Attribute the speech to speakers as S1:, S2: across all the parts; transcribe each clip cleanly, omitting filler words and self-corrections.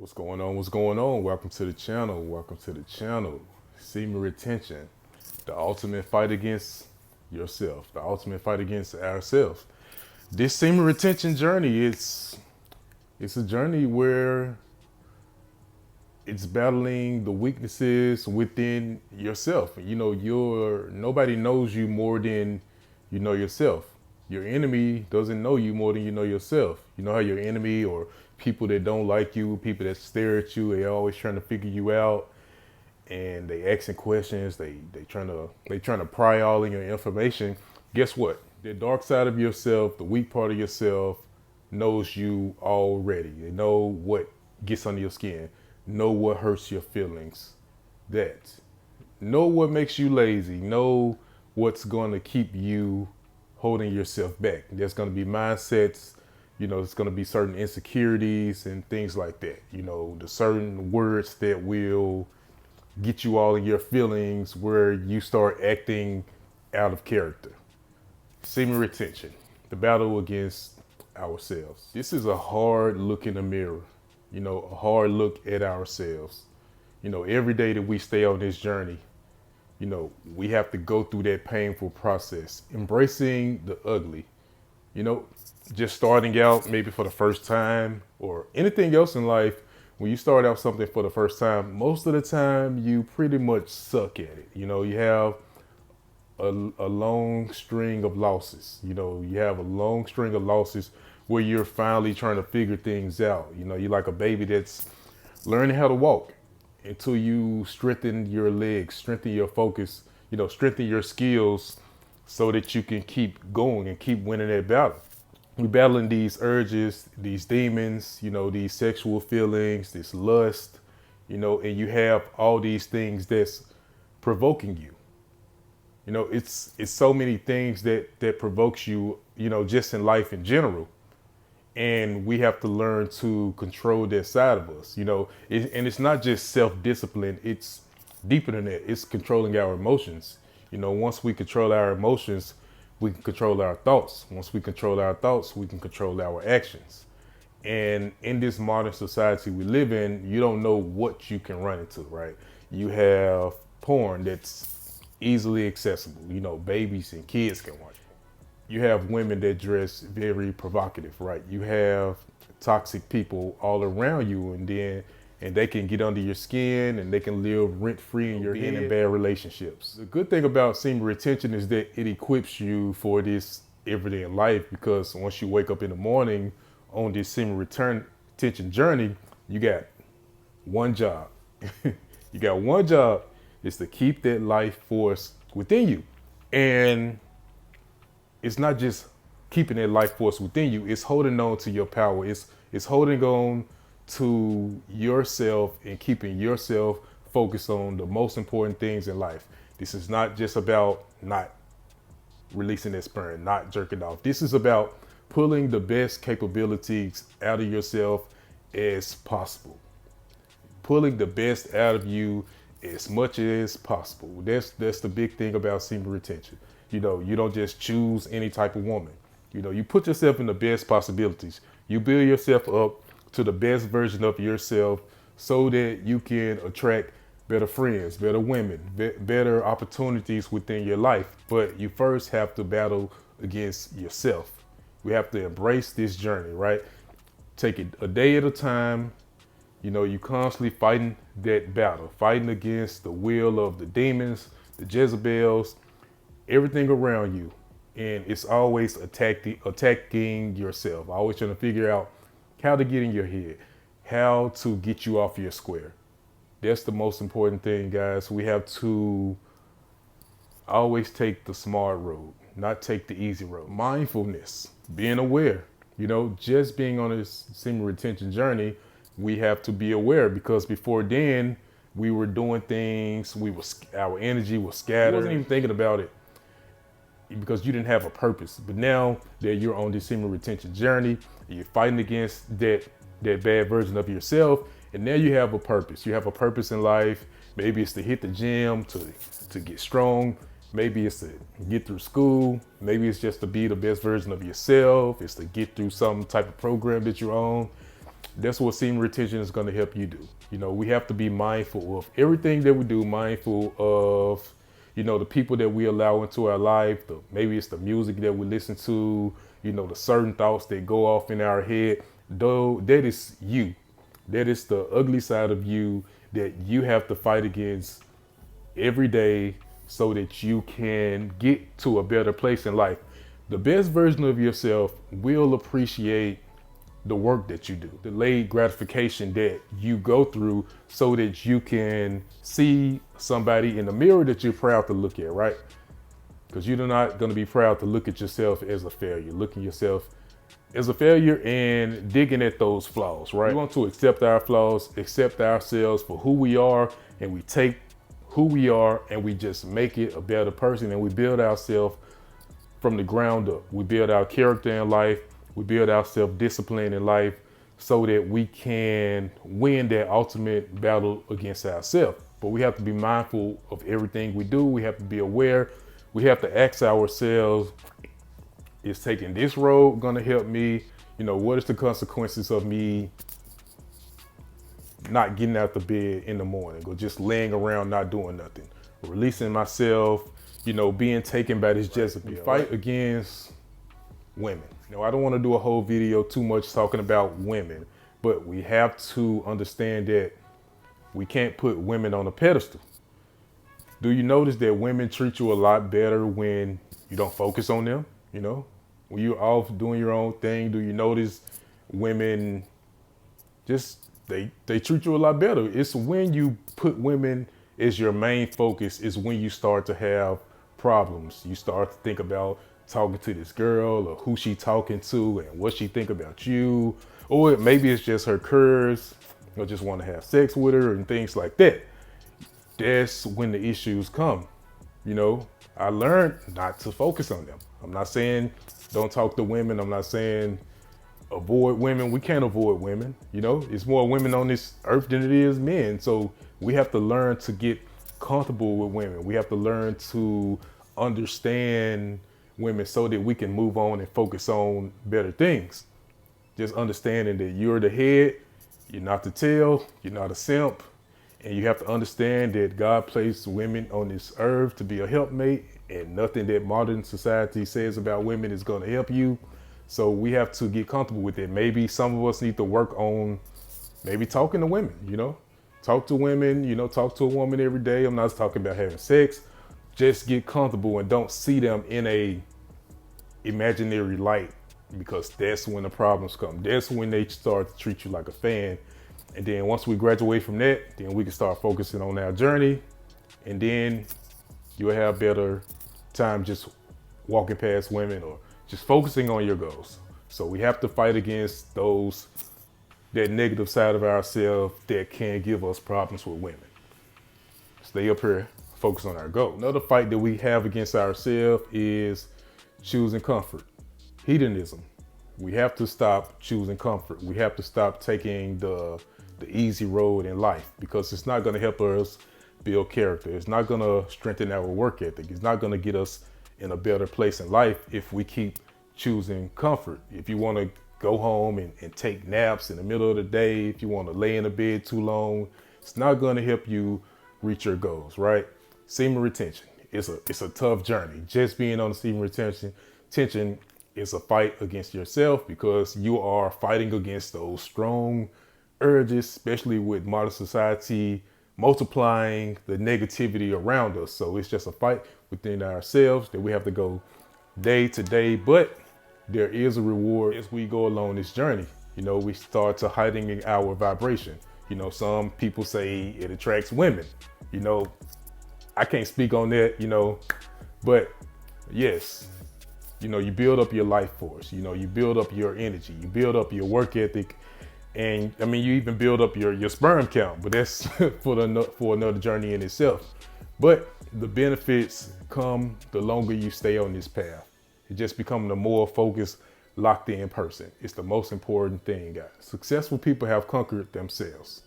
S1: What's going on? What's going on? Welcome to the channel. Welcome to the channel. Semen retention, the ultimate fight against yourself, the ultimate fight against ourselves. This semen retention journey, it's a journey where it's battling the weaknesses within yourself. You know, nobody knows you more than you know yourself. Your enemy doesn't know you more than you know yourself. You know how your enemy or people that don't like you, people that stare at you, they always trying to figure you out and they asking questions, they trying to pry all in your information. Guess what? The dark side of yourself, the weak part of yourself knows you already. They know what gets under your skin, know what hurts your feelings. That. Know what makes you lazy, know what's going to keep you holding yourself back. There's going to be mindsets, you know, it's going to be certain insecurities and things like that. You know, the certain words that will get you all in your feelings where you start acting out of character. Semen retention, the battle against ourselves. This is a hard look in the mirror, you know, a hard look at ourselves. You know, every day that we stay on this journey, you know, we have to go through that painful process, embracing the ugly, you know, just starting out maybe for the first time or anything else in life. When you start out something for the first time, most of the time you pretty much suck at it. You know, you have a long string of losses. You know, you have a long string of losses where you're finally trying to figure things out. You know, you're like a baby that's learning how to walk until you strengthen your legs, strengthen your focus, you know, strengthen your skills so that you can keep going and keep winning that battle. We're battling these urges, these demons, you know, these sexual feelings, this lust, you know, and you have all these things that's provoking you. You know, it's so many things that provokes you, you know, just in life in general. And we have to learn to control that side of us, you know, and it's not just self-discipline. It's deeper than that. It's controlling our emotions. You know, once we control our emotions, we can control our thoughts. Once we control our thoughts, we can control our actions. And in this modern society we live in, you don't know what you can run into, right? You have porn that's easily accessible. You know, babies and kids can watch. You have women that dress very provocative, right? You have toxic people all around you, and they can get under your skin and they can live rent free in your head in bad relationships. The good thing about semen retention is that it equips you for this everyday life, because once you wake up in the morning on this semen retention journey, you got one job. You got one job, is to keep that life force within you. And it's not just keeping that life force within you, it's holding on to your power. It's holding on to yourself and keeping yourself focused on the most important things in life. This is not just about not releasing that sperm, not jerking off. This is about pulling the best capabilities out of yourself as possible. Pulling the best out of you as much as possible. That's the big thing about semen retention. You know, you don't just choose any type of woman. You know, you put yourself in the best possibilities. You build yourself up to the best version of yourself so that you can attract better friends, better women, better opportunities within your life. But you first have to battle against yourself. We have to embrace this journey, right? Take it a day at a time. You know, you constantly fighting that battle, fighting against the will of the demons, the Jezebels, everything around you. And it's always attacking yourself, always trying to figure out how to get in your head, how to get you off your square. That's the most important thing, guys. We have to always take the smart road, not take the easy road. Mindfulness, being aware, you know, just being on this semen retention journey, we have to be aware, because before then we were doing things, our energy was scattered. I wasn't even thinking about it because you didn't have a purpose. But now that you're on this semen retention journey, you're fighting against that bad version of yourself, and now you have a purpose. You have a purpose in life. Maybe it's to hit the gym, to get strong. Maybe it's to get through school. Maybe it's just to be the best version of yourself. It's to get through some type of program that you're on. That's what semen retention is going to help you do. You know, we have to be mindful of everything that we do, mindful of, you know, the people that we allow into our life. Maybe it's the music that we listen to, you know, the certain thoughts that go off in our head. Though that is you. That is the ugly side of you that you have to fight against every day so that you can get to a better place in life. The best version of yourself will appreciate the work that you do, delayed gratification that you go through so that you can see somebody in the mirror that you're proud to look at, right? Because you're not going to be proud to look at yourself as a failure, looking yourself as a failure and digging at those flaws, right? We want to accept our flaws, accept ourselves for who we are, and we take who we are and we just make it a better person, and we build ourselves from the ground up. We build our character in life. We build our self-discipline in life so that we can win that ultimate battle against ourselves. But we have to be mindful of everything we do. We have to be aware. We have to ask ourselves, is taking this road going to help me? You know, what is the consequences of me not getting out the bed in the morning or just laying around not doing nothing? Releasing myself, you know, being taken by this Jezebel. Fight against women. You know, I don't want to do a whole video too much talking about women, but we have to understand that we can't put women on a pedestal. Do you notice that women treat you a lot better when you don't focus on them? You know, when you're off doing your own thing, do you notice women just, they treat you a lot better? It's when you put women as your main focus is when you start to have problems. You start to think about talking to this girl or who she talking to and what she think about you, or maybe it's just her curves or just want to have sex with her and things like that. That's when the issues come. You know, I learned not to focus on them. I'm not saying don't talk to women. I'm not saying avoid women. We can't avoid women. You know, it's more women on this earth than it is men. So we have to learn to get comfortable with women. We have to learn to understand women so that we can move on and focus on better things. Just understanding that you're the head, you're not the tail, you're not a simp, and you have to understand that God placed women on this earth to be a helpmate, and nothing that modern society says about women is going to help you. So we have to get comfortable with it. Maybe some of us need to work on maybe talking to women, you know, talk to women, you know, talk to a woman every day. I'm not talking about having sex. Just get comfortable and don't see them in a imaginary light, because that's when the problems come. That's when they start to treat you like a fan. And then once we graduate from that, then we can start focusing on our journey, and then you'll have better time just walking past women or just focusing on your goals. So we have to fight against that negative side of ourselves that can give us problems with women. Stay up here, focus on our goal. Another fight that we have against ourselves is choosing comfort, hedonism. We have to stop choosing comfort. We have to stop taking the easy road in life, because it's not going to help us build character. It's not going to strengthen our work ethic. It's not going to get us in a better place in life if we keep choosing comfort. If you want to go home and take naps in the middle of the day, if you want to lay in the bed too long, it's not going to help you reach your goals, right? Semen retention. It's a tough journey. Just being on the semen retention is a fight against yourself, because you are fighting against those strong urges, especially with modern society multiplying the negativity around us. So it's just a fight within ourselves that we have to go day to day, but there is a reward as we go along this journey. You know, we start to heightening our vibration. You know, some people say it attracts women. You know, I can't speak on that, you know, but yes, you know, you build up your life force, you know, you build up your energy, you build up your work ethic, and I mean, you even build up your sperm count, but that's for another journey in itself. But the benefits come the longer you stay on this path. It just becomes a more focused, locked in person. It's the most important thing, guys. Successful people have conquered themselves.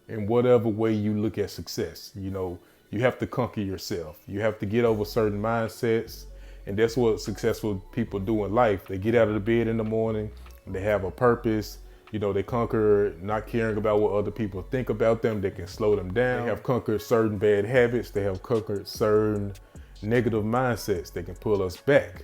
S1: In whatever way you look at success, you know, you have to conquer yourself. You have to get over certain mindsets. And that's what successful people do in life. They get out of the bed in the morning and they have a purpose. You know, they conquer not caring about what other people think about them. They can slow them down. They have conquered certain bad habits. They have conquered certain negative mindsets. They can pull us back.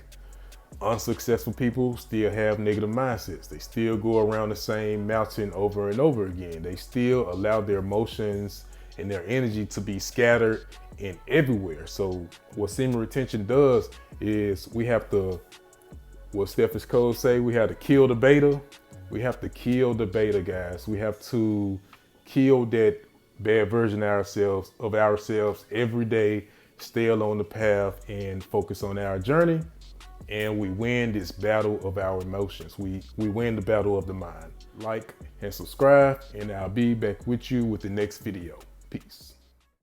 S1: Unsuccessful people still have negative mindsets. They still go around the same mountain over and over again. They still allow their emotions and their energy to be scattered and everywhere. So what semen retention does is we have to, what Stephen's Code say, we have to kill the beta. We have to kill the beta, guys. We have to kill that bad version of ourselves every day, stay along the path and focus on our journey. And we win this battle of our emotions. We win the battle of the mind. Like and subscribe, and I'll be back with you with the next video. Peace.